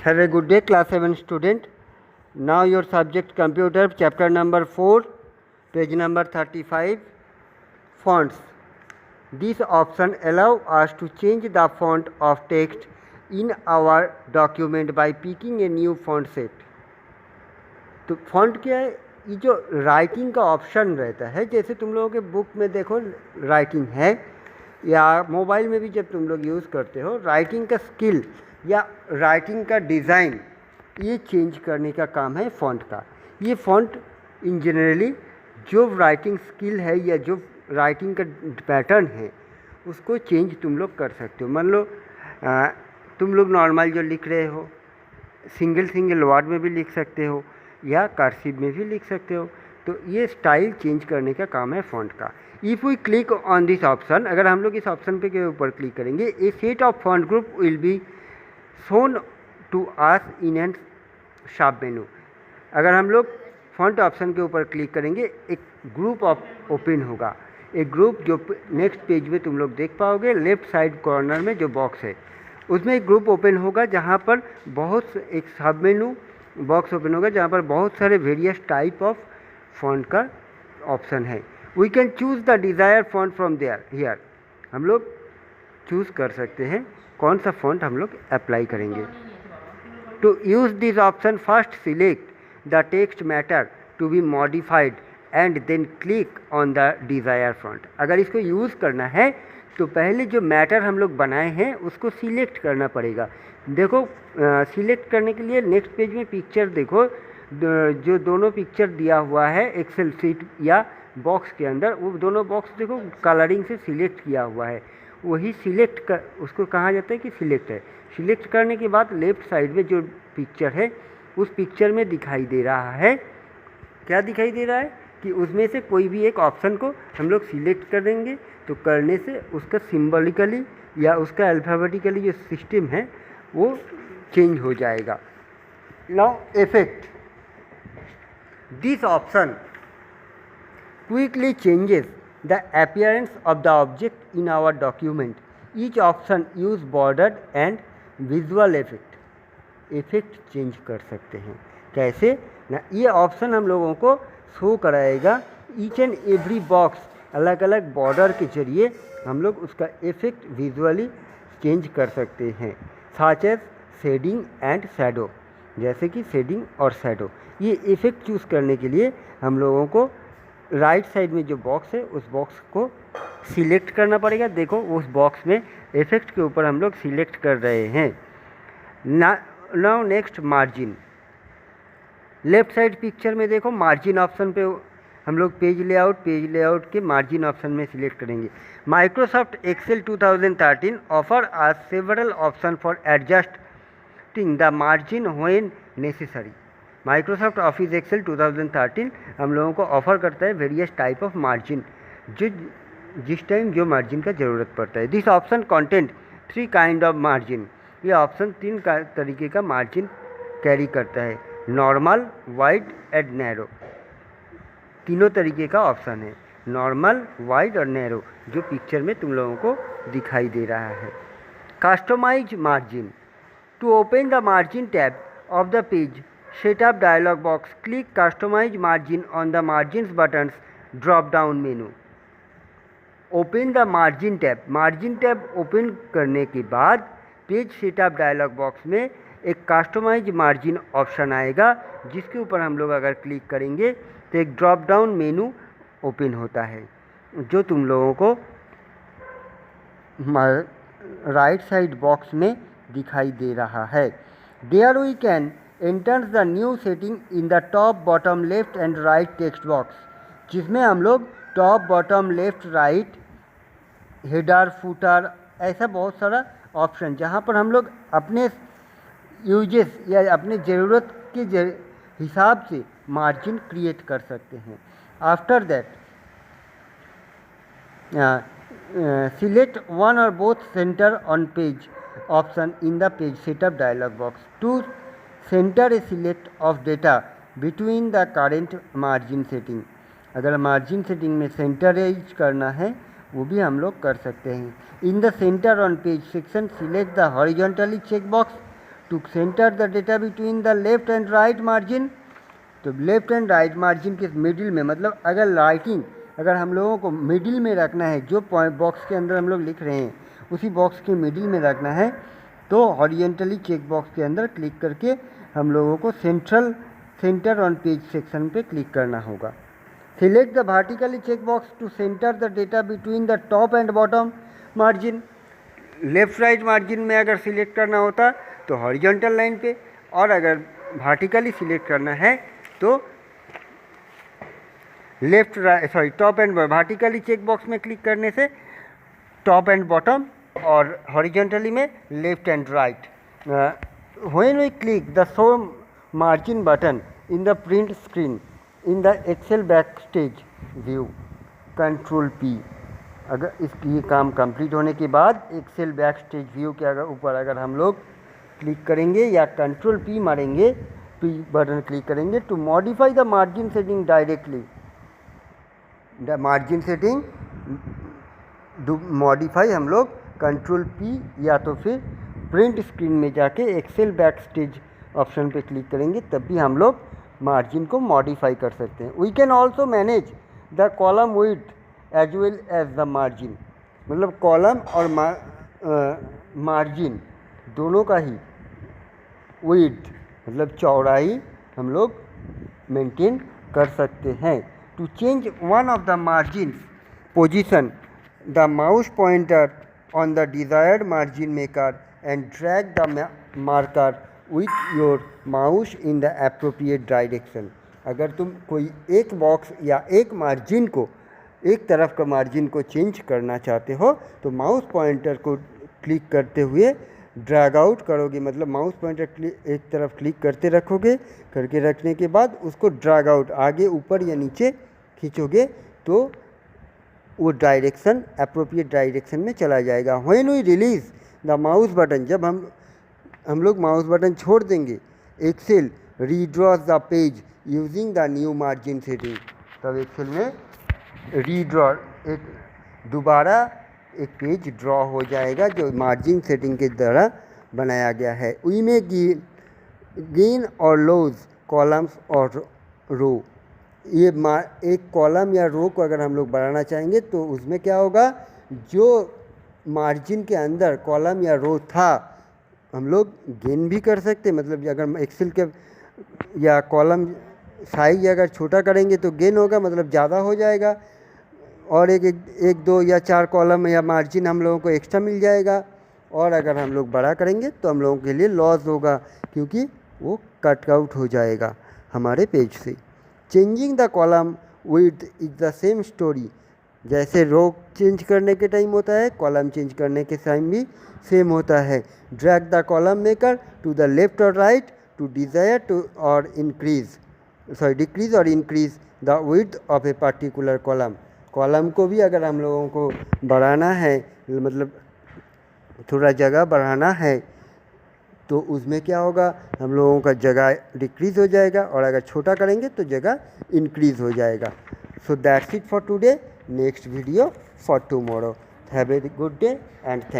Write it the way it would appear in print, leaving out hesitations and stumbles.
Have a good day, class 7 student. Now your subject computer, chapter number 4, page number 35, fonts. This option allow us to change the font of text in our document by picking a new font set. तो font क्या है? ये जो writing का option रहता है, जैसे तुम लोगों के बुक में देखो राइटिंग है, या मोबाइल में भी जब तुम लोग यूज़ करते हो, राइटिंग का स्किल या राइटिंग का डिज़ाइन ये चेंज करने का काम है फ़ॉन्ट का। ये फ़ॉन्ट इन जनरली जो राइटिंग स्किल है या जो राइटिंग का पैटर्न है उसको चेंज तुम लोग कर सकते हो। मान लो तुम लोग नॉर्मल जो लिख रहे हो सिंगल वर्ड में भी लिख सकते हो या कर्सिव में भी लिख सकते हो, तो ये स्टाइल चेंज करने का काम है फ़ॉन्ट का। If we click on this option, अगर हम लोग इस ऑप्शन पे के ऊपर क्लिक करेंगे, a set of font group will be shown to us in and sharp menu. अगर हम लोग फॉन्ट ऑप्शन के ऊपर क्लिक करेंगे एक ग्रुप ओपन होगा। एक ग्रुप जो नेक्स्ट पेज में तुम लोग देख पाओगे, लेफ्ट साइड कॉर्नर में जो बॉक्स है उसमें एक ग्रुप ओपन होगा, जहाँ पर बहुत एक सब मेनू बॉक्स ओपन होगा जहाँ पर बहुत सारे वेरियस टाइप ऑफ फॉन्ट का ऑप्शन है। We can choose the desire font from there here. हम लोग चूज़ कर सकते हैं कौन सा फॉन्ट हम लोग अप्लाई करेंगे। To use this option first select the text matter to be modified and then click on the desire font. अगर इसको यूज़ करना है तो पहले जो मैटर हम लोग बनाए हैं उसको सिलेक्ट करना पड़ेगा। देखो सिलेक्ट करने के लिए नेक्स्ट पेज में पिक्चर देखो, जो दोनों पिक्चर दिया हुआ है एक्सेल शीट या बॉक्स के अंदर, वो दोनों बॉक्स देखो कलरिंग से सिलेक्ट किया हुआ है। वही सिलेक्ट कर उसको कहा जाता है कि सिलेक्ट है। सिलेक्ट करने के बाद लेफ़्ट साइड में जो पिक्चर है उस पिक्चर में दिखाई दे रहा है, क्या दिखाई दे रहा है कि उसमें से कोई भी एक ऑप्शन को हम लोग सिलेक्ट करेंगे तो करने से उसका सिम्बॉलिकली या उसका अल्फ़ाबेटिकली जो सिस्टम है वो चेंज हो जाएगा। Now effect, this option quickly changes the appearance of the object in our document. Each option use border and visual effect change कर सकते हैं। कैसे ना, ये ऑप्शन हम लोगों को शो कराएगा ईच एंड एवरी बॉक्स, अलग अलग बॉर्डर के जरिए हम लोग उसका इफेक्ट विजुअली चेंज कर सकते हैं। Such as shading and shadow, जैसे कि शेडिंग और शैडो। ये इफेक्ट चूज़ करने के लिए हम लोगों को राइट साइड में जो बॉक्स है उस बॉक्स को सिलेक्ट करना पड़ेगा। देखो उस बॉक्स में इफेक्ट के ऊपर हम लोग सिलेक्ट कर रहे हैं। Now next margin, left side picture में देखो मार्जिन ऑप्शन पे हम लोग पेज लेआउट के मार्जिन ऑप्शन में सिलेक्ट करेंगे। Microsoft Excel 2013 offer as several option for adjusting the margin when necessary. Microsoft Office Excel 2013 हम लोगों को ऑफर करता है वेरियस टाइप ऑफ मार्जिन, जो जिस टाइम जो मार्जिन का ज़रूरत पड़ता है। This option content 3 kind of margin. ये ऑप्शन 3 तरीके का मार्जिन कैरी करता है, नॉर्मल, वाइड एंड नैरो। तीनों तरीके का ऑप्शन है, नॉर्मल, वाइड और नैरो, जो पिक्चर में तुम लोगों को दिखाई दे रहा है। Customize margin, to open the margin tab of the page setup dialog box, click customize margin on the margins buttons drop down menu. Open the margin tab ओपन करने के बाद पेज सेटअप डायलॉग बॉक्स में एक customise margin option आएगा, जिसके ऊपर हम लोग अगर क्लिक करेंगे तो एक ड्रॉप डाउन मेनू ओपन होता है, जो तुम लोगों को राइट साइड बॉक्स में दिखाई दे रहा है। There we can enter the new setting in the top bottom left and right text box, जिसमें हम लोग top bottom left right header footer ऐसा बहुत सारा ऑप्शन, जहाँ पर हम लोग अपने यूजेस या अपने ज़रूरत के हिसाब से मार्जिन क्रिएट कर सकते हैं। After that select one or both centre on page option in the page setup dialog box to centre a select of data between the current margin setting. अगर मार्जिन सेटिंग में सेंटराइज करना है वो भी हम लोग कर सकते हैं। In the centre on page section select the horizontally check box to centre the data between the left and right margin. तो लेफ्ट एंड राइट मार्जिन के मिडिल में, मतलब अगर हम लोगों को मिडिल में रखना है, जो पॉइंट बॉक्स के अंदर हम लोग लिख रहे हैं उसी बॉक्स के मिडिल में रखना है, तो हॉरिजेंटली चेक बॉक्स के अंदर क्लिक करके हम लोगों को सेंटर ऑन पेज सेक्शन पे क्लिक करना होगा। Select the vertically check box to centre the data between the top and bottom margin. Left right margin में अगर सिलेक्ट करना होता तो हॉरिजॉन्टल लाइन पे, और अगर वर्टिकली सिलेक्ट करना है तो top and vertically check box में क्लिक करने से टॉप एंड बॉटम, और हॉरिजॉन्टली में left and right. When we click the show margin button in the print screen in the Excel backstage view, control P। अगर ये काम complete होने के बाद एक्सेल बैकस्टेज व्यू के ऊपर अगर हम लोग क्लिक करेंगे या कंट्रोल P मारेंगे, P बटन क्लिक करेंगे to modify the margin setting directly. The margin setting modify हम लोग कंट्रोल P या तो फिर प्रिंट स्क्रीन में जाके एक्सेल बैकस्टेज ऑप्शन पे क्लिक करेंगे, तब भी हम लोग मार्जिन को मॉडिफाई कर सकते हैं। We can also manage the column width as well as the margin, मतलब कॉलम और मार्जिन दोनों का ही विड्थ मतलब चौड़ाई हम लोग मेंटेन कर सकते हैं। To change one of the margin position, the mouse pointer on the desired margin maker and drag the marker with your mouse in the appropriate direction. अगर तुम कोई एक बॉक्स या एक मार्जिन को, एक तरफ का मार्जिन को चेंज करना चाहते हो तो माउस पॉइंटर को क्लिक करते हुए ड्रैग आउट करोगे, मतलब माउस पॉइंटर एक तरफ क्लिक करते रखोगे, करके रखने के बाद उसको ड्रैग आउट आगे ऊपर या नीचे खींचोगे तो वो डायरेक्शन एप्रोप्रिएट डायरेक्शन में चला जाएगा। When we release the mouse button, जब हम लोग माउस बटन छोड़ देंगे, Excel redraws the page using the new margin setting. तब एक्सेल में दोबारा एक पेज ड्रॉ हो जाएगा जो मार्जिन सेटिंग के द्वारा बनाया गया है। वी में गेन और लॉज कॉलम्स और रो, ये एक कॉलम या रो को अगर हम लोग बढ़ाना चाहेंगे तो उसमें क्या होगा, जो मार्जिन के अंदर कॉलम या रो था हम लोग गेन भी कर सकते, मतलब अगर एक्सेल के या कॉलम साइज अगर छोटा करेंगे तो गेन होगा, मतलब ज़्यादा हो जाएगा, और एक दो या चार कॉलम या मार्जिन हम लोगों को एक्स्ट्रा मिल जाएगा। और अगर हम लोग बड़ा करेंगे तो हम लोगों के लिए लॉस होगा, क्योंकि वो कट आउट हो जाएगा हमारे पेज से। Changing the column width is the same story, जैसे रो चेंज करने के टाइम होता है, कॉलम चेंज करने के टाइम भी सेम होता है। Drag the column maker to the left or right to desire to or decrease or increase the width of a particular column. Column को भी अगर हम लोगों को बढ़ाना है, मतलब थोड़ा जगह बढ़ाना है, तो उसमें क्या होगा, हम लोगों का जगह डिक्रीज हो जाएगा, और अगर छोटा करेंगे तो जगह इंक्रीज हो जाएगा। So that's it for today, next video for tomorrow. Have a good day and thank